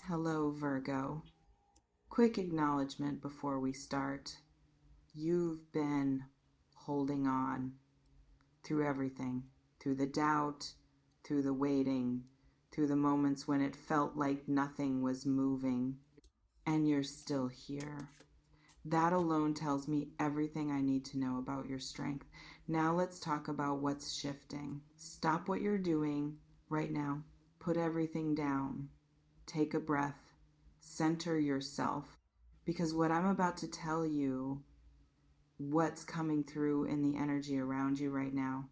Hello, Virgo. Quick acknowledgement before we start. You've been holding on through everything, through the doubt, through the waiting, through the moments when it felt like nothing was moving, and you're still here. That alone tells me everything I need to know about your strength. Now let's talk about what's shifting. Stop what you're doing right now. Put everything down. Take a breath. Center yourself. Because what I'm about to tell you, what's coming through in the energy around you right now,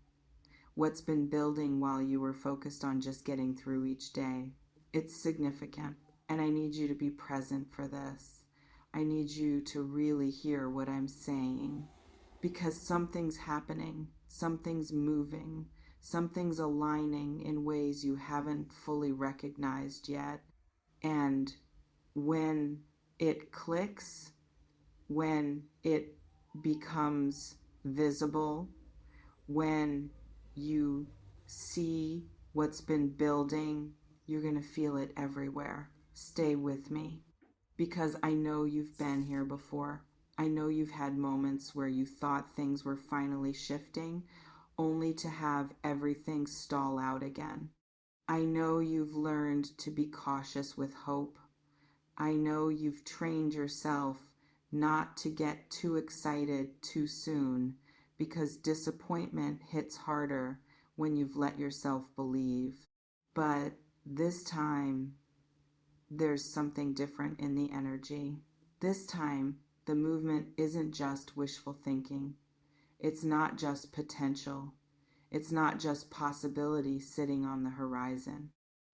what's been building while you were focused on just getting through each day, it's significant. And I need you to be present for this. I need you to really hear what I'm saying. Because something's happening, something's moving, something's aligning in ways you haven't fully recognized yet. And when it clicks, when it becomes visible, when you see what's been building, you're going to feel it everywhere. Stay with me because I know you've been here before. I know you've had moments where you thought things were finally shifting, only to have everything stall out again. I know you've learned to be cautious with hope. I know you've trained yourself not to get too excited too soon because disappointment hits harder when you've let yourself believe. But this time, there's something different in the energy. This time, the movement isn't just wishful thinking. It's not just potential. It's not just possibility sitting on the horizon.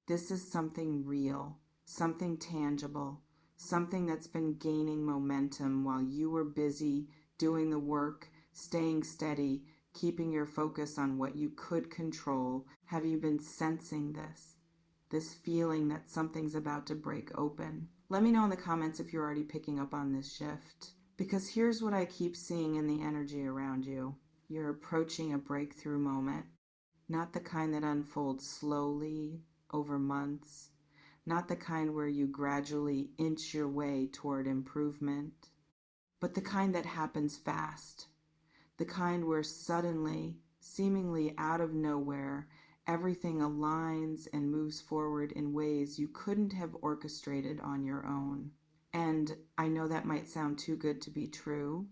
This is something real, something tangible, something that's been gaining momentum while you were busy doing the work, staying steady, keeping your focus on what you could control. Have you been sensing this? This feeling that something's about to break open? Let me know in the comments if you're already picking up on this shift. Because here's what I keep seeing in the energy around you. You're approaching a breakthrough moment. Not the kind that unfolds slowly over months. Not the kind where you gradually inch your way toward improvement. But the kind that happens fast. The kind where suddenly, seemingly out of nowhere, everything aligns and moves forward in ways you couldn't have orchestrated on your own. And I know that might sound too good to be true.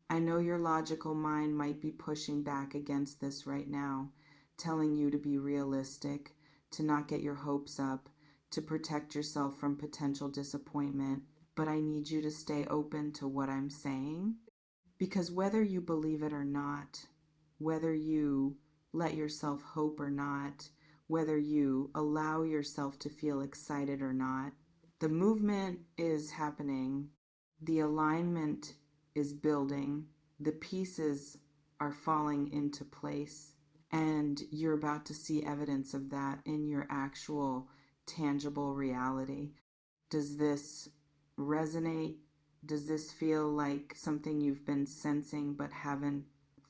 I know your logical mind might be pushing back against this right now, telling you to be realistic, to not get your hopes up, to protect yourself from potential disappointment. But I need you to stay open to what I'm saying, because whether you believe it or not, whether you let yourself hope or not, whether you allow yourself to feel excited or not, the movement is happening, the alignment is building, the pieces are falling into place, and you're about to see evidence of that in your actual tangible reality. Does this resonate? Does this feel like something you've been sensing but haven't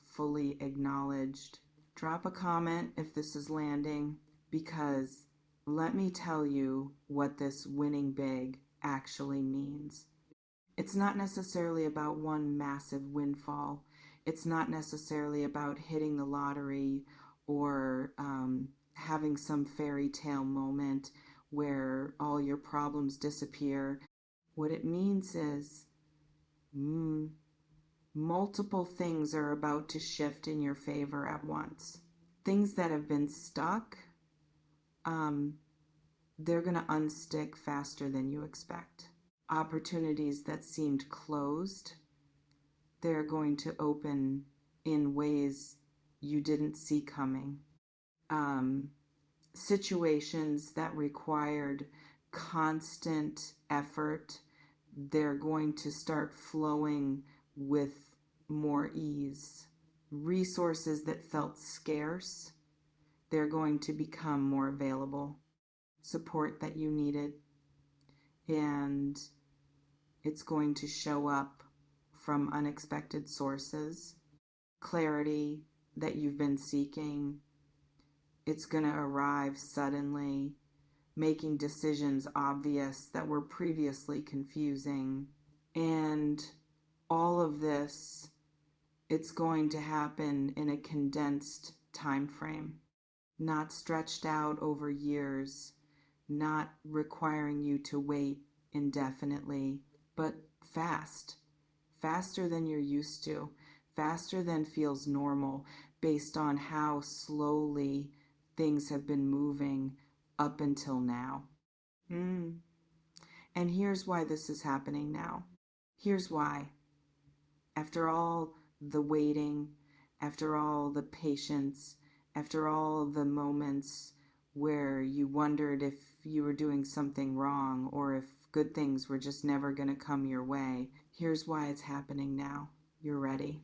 fully acknowledged? Drop a comment if this is landing, because let me tell you what this winning big actually means. It's not necessarily about one massive windfall. It's not necessarily about hitting the lottery or having some fairy tale moment where all your problems disappear. What it means is multiple things are about to shift in your favor at once. Things that have been stuck, they're going to unstick faster than you expect. Opportunities that seemed closed, they're going to open in ways you didn't see coming. Situations that required constant effort, they're going to start flowing with more ease. Resources that felt scarce, they're going to become more available. Support that you needed, and it's going to show up from unexpected sources. Clarity that you've been seeking, it's going to arrive suddenly. making decisions obvious that were previously confusing. And all of this, it's going to happen in a condensed time frame, not stretched out over years, not requiring you to wait indefinitely, but fast, faster than you're used to, faster than feels normal based on how slowly things have been moving up until now. Mm. And here's why this is happening now. Here's why. After all the waiting, after all the patience, after all the moments where you wondered if you were doing something wrong or if good things were just never going to come your way, here's why it's happening now. You're ready.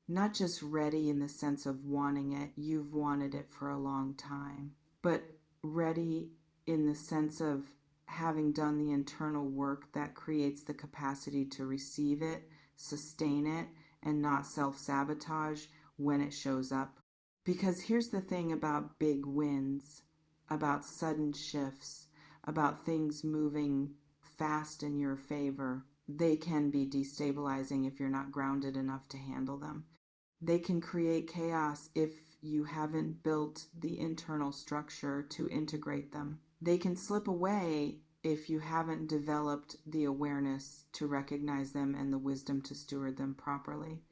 Not just ready in the sense of wanting it, you've wanted it for a long time, but ready in the sense of having done the internal work that creates the capacity to receive it, sustain it, and not self-sabotage when it shows up. Because here's the thing about big wins, about sudden shifts, about things moving fast in your favor. They can be destabilizing if you're not grounded enough to handle them. They can create chaos if you haven't built the internal structure to integrate them. They can slip away if you haven't developed the awareness to recognize them and the wisdom to steward them properly.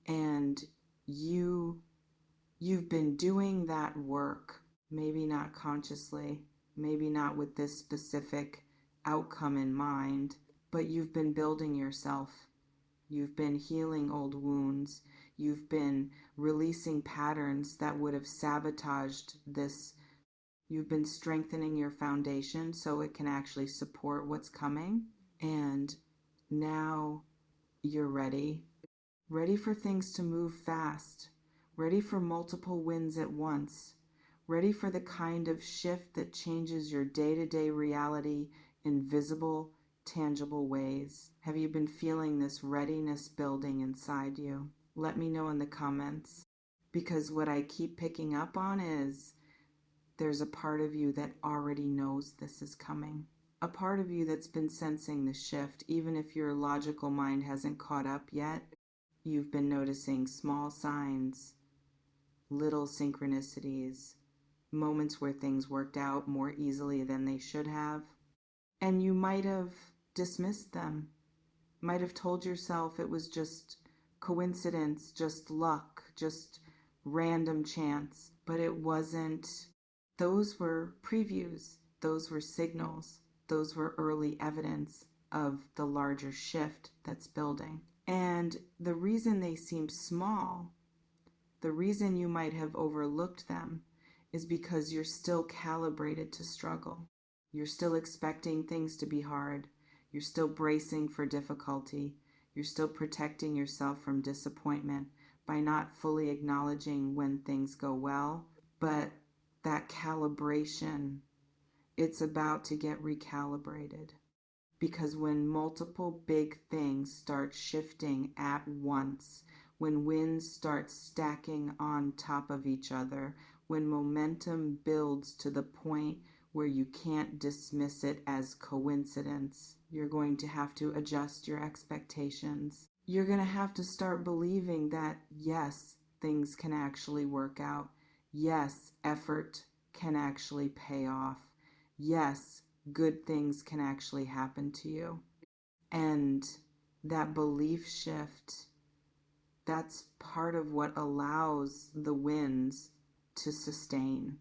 And you've been doing that work, maybe not consciously, maybe not with this specific outcome in mind, but you've been building yourself. You've been healing old wounds. You've been releasing patterns that would have sabotaged this. You've been strengthening your foundation so it can actually support what's coming. And now you're ready. Ready for things to move fast. Ready for multiple wins at once. Ready for the kind of shift that changes your day-to-day reality in visible, tangible ways. Have you been feeling this readiness building inside you? Let me know in the comments, because what I keep picking up on is there's a part of you that already knows this is coming. A part of you that's been sensing the shift, even if your logical mind hasn't caught up yet. You've been noticing small signs, little synchronicities, moments where things worked out more easily than they should have. And you might have dismissed them, might have told yourself it was just coincidence, just luck, just random chance, but it wasn't. Those were previews, those were signals, those were early evidence of the larger shift that's building. And the reason they seem small, the reason you might have overlooked them, is because you're still calibrated to struggle. You're still expecting things to be hard. You're still bracing for difficulty. You're still protecting yourself from disappointment by not fully acknowledging when things go well. But that calibration, it's about to get recalibrated. Because when multiple big things start shifting at once, when winds start stacking on top of each other, when momentum builds to the point where you can't dismiss it as coincidence, you're going to have to adjust your expectations. You're going to have to start believing that, yes, things can actually work out. Yes, effort can actually pay off. Yes, good things can actually happen to you. And that belief shift, that's part of what allows the wins to sustain.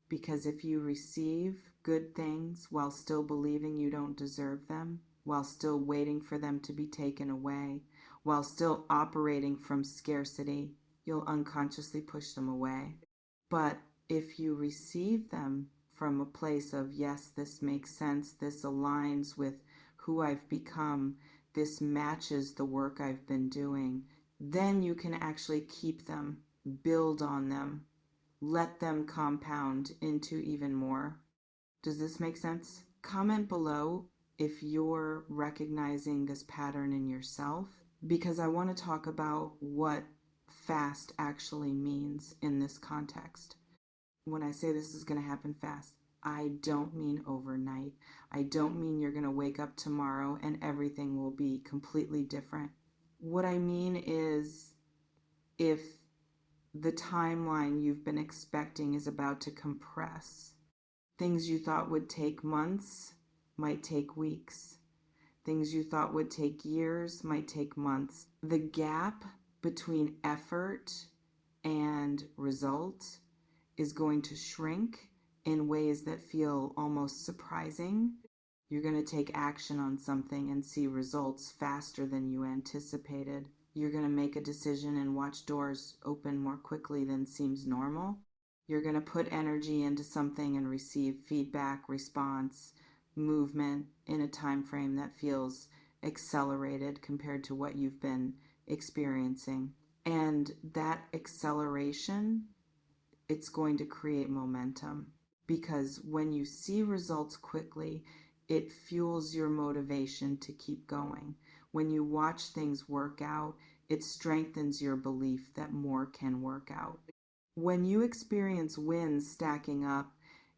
Because if you receive good things while still believing you don't deserve them, while still waiting for them to be taken away, while still operating from scarcity, you'll unconsciously push them away. But if you receive them from a place of, yes, this makes sense, this aligns with who I've become, this matches the work I've been doing, then you can actually keep them, build on them, let them compound into even more. Does this make sense? Comment below if you're recognizing this pattern in yourself, because I want to talk about what fast actually means in this context. When I say this is going to happen fast, I don't mean overnight. I don't mean you're going to wake up tomorrow and everything will be completely different. What I mean is, if the timeline you've been expecting is about to compress, things you thought would take months might take weeks. Things you thought would take years might take months. The gap between effort and result is going to shrink in ways that feel almost surprising. You're going to take action on something and see results faster than you anticipated. You're going to make a decision and watch doors open more quickly than seems normal. You're going to put energy into something and receive feedback, response, movement in a time frame that feels accelerated compared to what you've been experiencing. And that acceleration, it's going to create momentum, because when you see results quickly, it fuels your motivation to keep going. When you watch things work out, it strengthens your belief that more can work out. When you experience wins stacking up,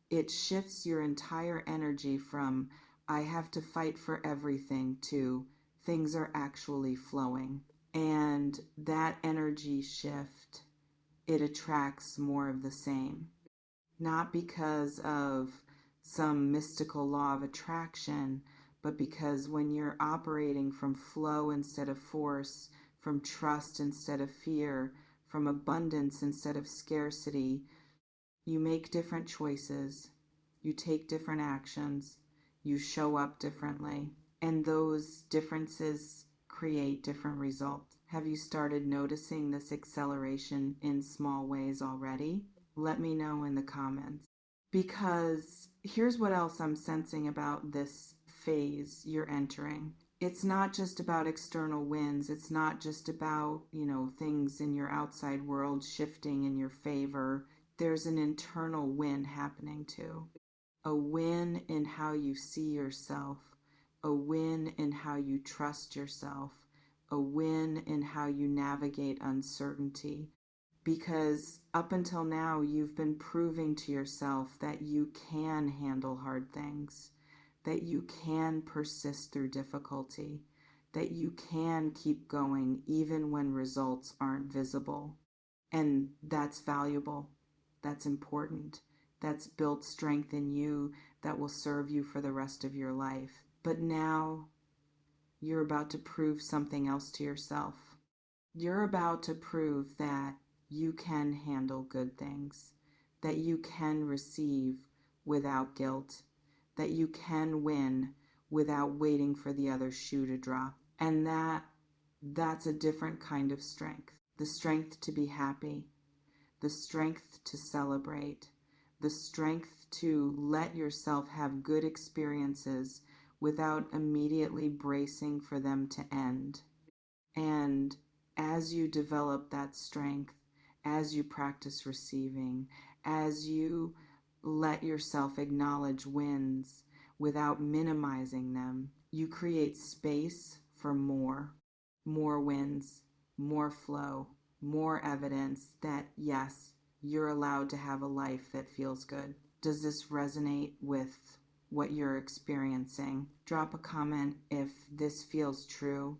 it shifts your entire energy from I have to fight for everything to things are actually flowing. And that energy shift, it attracts more of the same. Not because of some mystical law of attraction, but because when you're operating from flow instead of force, from trust instead of fear, from abundance instead of scarcity, you make different choices, you take different actions, you show up differently, and those differences create different results. Have you started noticing this acceleration in small ways already? Let me know in the comments. Because here's what else I'm sensing about this phase you're entering. It's not just about external wins. It's not just about, things in your outside world shifting in your favor. There's an internal win happening too. A win in how you see yourself. A win in how you trust yourself. A win in how you navigate uncertainty. Because up until now, you've been proving to yourself that you can handle hard things, that you can persist through difficulty, that you can keep going even when results aren't visible. And that's valuable. That's important. That's built strength in you that will serve you for the rest of your life. But now you're about to prove something else to yourself. You're about to prove that you can handle good things, that you can receive without guilt, that you can win without waiting for the other shoe to drop. And that's a different kind of strength. The strength to be happy, the strength to celebrate, the strength to let yourself have good experiences without immediately bracing for them to end. And as you develop that strength, as you practice receiving, as you let yourself acknowledge wins without minimizing them, you create space for more wins, more flow, more evidence that, yes, you're allowed to have a life that feels good. Does this resonate with what you're experiencing? Drop a comment if this feels true,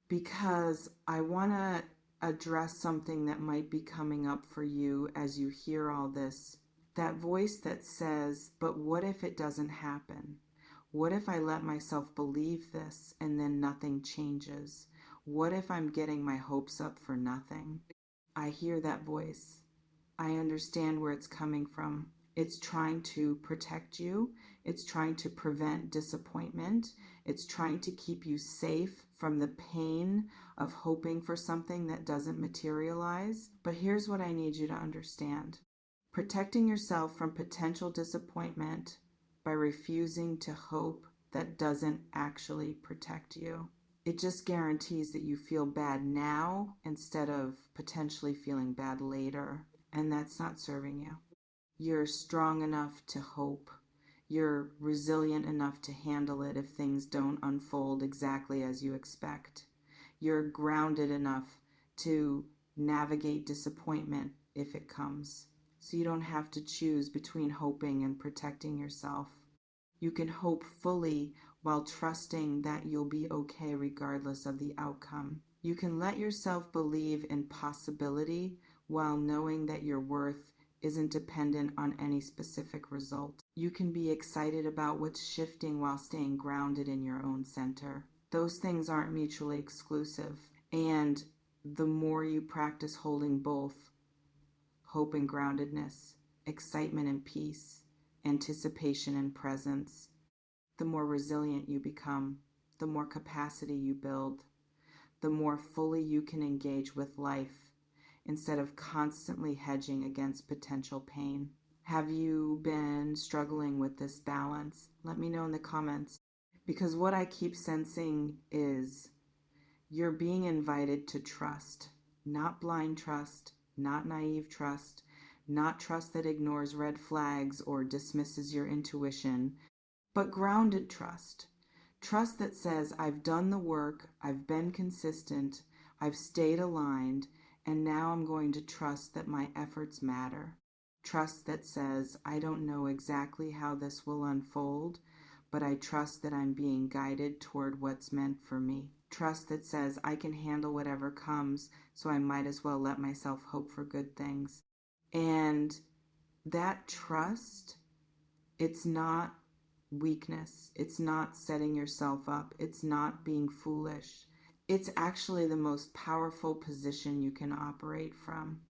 because I want to address something that might be coming up for you as you hear all this. That voice that says, but what if it doesn't happen? What if I let myself believe this and then nothing changes? What if I'm getting my hopes up for nothing? I hear that voice. I understand where it's coming from. It's trying to protect you. It's trying to prevent disappointment. It's trying to keep you safe from the pain of hoping for something that doesn't materialize. But here's what I need you to understand. Protecting yourself from potential disappointment by refusing to hope that doesn't actually protect you. It just guarantees that you feel bad now instead of potentially feeling bad later. And that's not serving you. You're strong enough to hope. You're resilient enough to handle it if things don't unfold exactly as you expect. You're grounded enough to navigate disappointment if it comes. so you don't have to choose between hoping and protecting yourself. You can hope fully while trusting that you'll be okay regardless of the outcome. You can let yourself believe in possibility while knowing that your worth isn't dependent on any specific result. You can be excited about what's shifting while staying grounded in your own center. Those things aren't mutually exclusive. And the more you practice holding both, hope and groundedness, excitement and peace, anticipation and presence, the more resilient you become, the more capacity you build, the more fully you can engage with life instead of constantly hedging against potential pain. Have you been struggling with this balance? Let me know in the comments, because what I keep sensing is you're being invited to trust, not blind trust, not naive trust, not trust that ignores red flags or dismisses your intuition, but grounded trust. Trust that says, I've done the work, I've been consistent, I've stayed aligned, and now I'm going to trust that my efforts matter. Trust that says, I don't know exactly how this will unfold, but I trust that I'm being guided toward what's meant for me. Trust that says, I can handle whatever comes, so I might as well let myself hope for good things. And that trust, it's not weakness. It's not setting yourself up. It's not being foolish. It's actually the most powerful position you can operate from.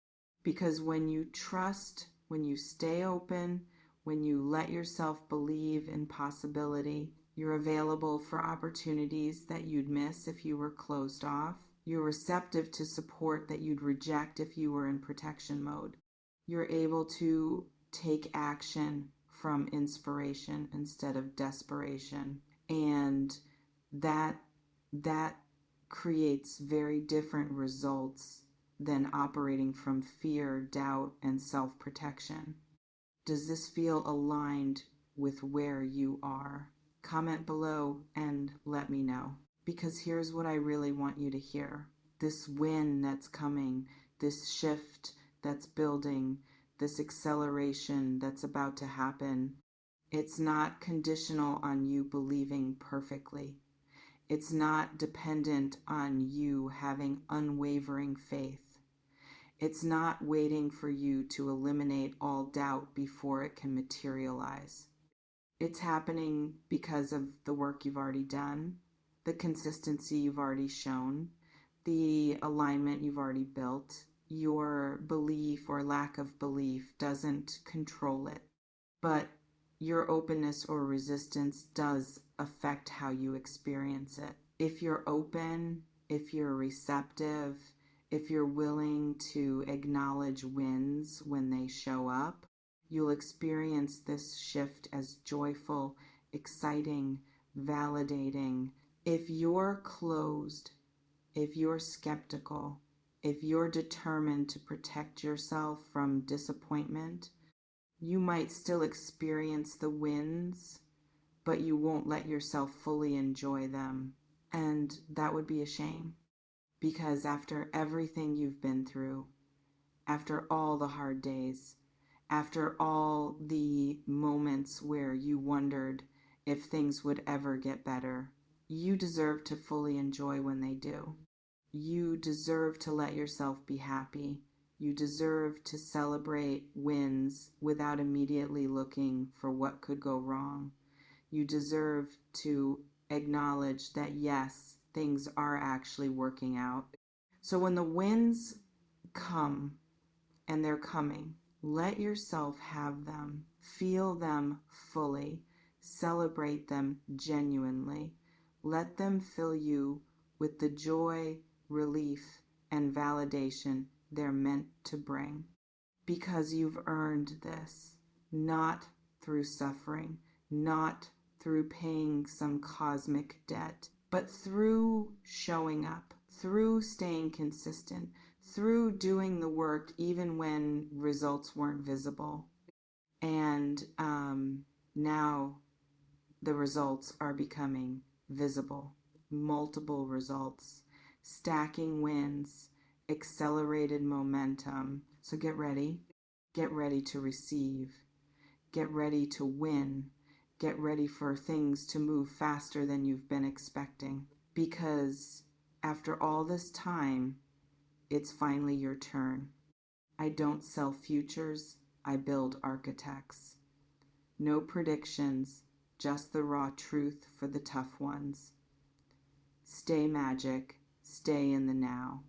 Because when you trust, when you stay open, when you let yourself believe in possibility, you're available for opportunities that you'd miss if you were closed off. You're receptive to support that you'd reject if you were in protection mode. You're able to take action from inspiration instead of desperation. And that creates very different results than operating from fear, doubt, and self-protection. Does this feel aligned with where you are? Comment below and let me know. Because here's what I really want you to hear. This win that's coming, this shift that's building, this acceleration that's about to happen, it's not conditional on you believing perfectly. It's not dependent on you having unwavering faith. It's not waiting for you to eliminate all doubt before it can materialize. It's happening because of the work you've already done, the consistency you've already shown, the alignment you've already built. Your belief or lack of belief doesn't control it, but your openness or resistance does affect how you experience it. If you're open, if you're receptive, if you're willing to acknowledge wins when they show up, you'll experience this shift as joyful, exciting, validating. If you're closed, if you're skeptical, if you're determined to protect yourself from disappointment, you might still experience the wins, but you won't let yourself fully enjoy them. And that would be a shame, because after everything you've been through, after all the hard days, after all the moments where you wondered if things would ever get better, you deserve to fully enjoy when they do. You deserve to let yourself be happy. You deserve to celebrate wins without immediately looking for what could go wrong. You deserve to acknowledge that yes, things are actually working out. So when the wins come, and they're coming, let yourself have them. Feel them fully. Celebrate them genuinely. Let them fill you with the joy, relief, and validation they're meant to bring. Because you've earned this, not through suffering, not through paying some cosmic debt, but through showing up, through staying consistent, through doing the work even when results weren't visible. And now the results are becoming visible. Multiple results, stacking wins, accelerated momentum. So get ready. Get ready to receive. Get ready to win. Get ready for things to move faster than you've been expecting. Because after all this time, it's finally your turn. I don't sell futures, I build architects. No predictions, just the raw truth for the tough ones. Stay magic, stay in the now.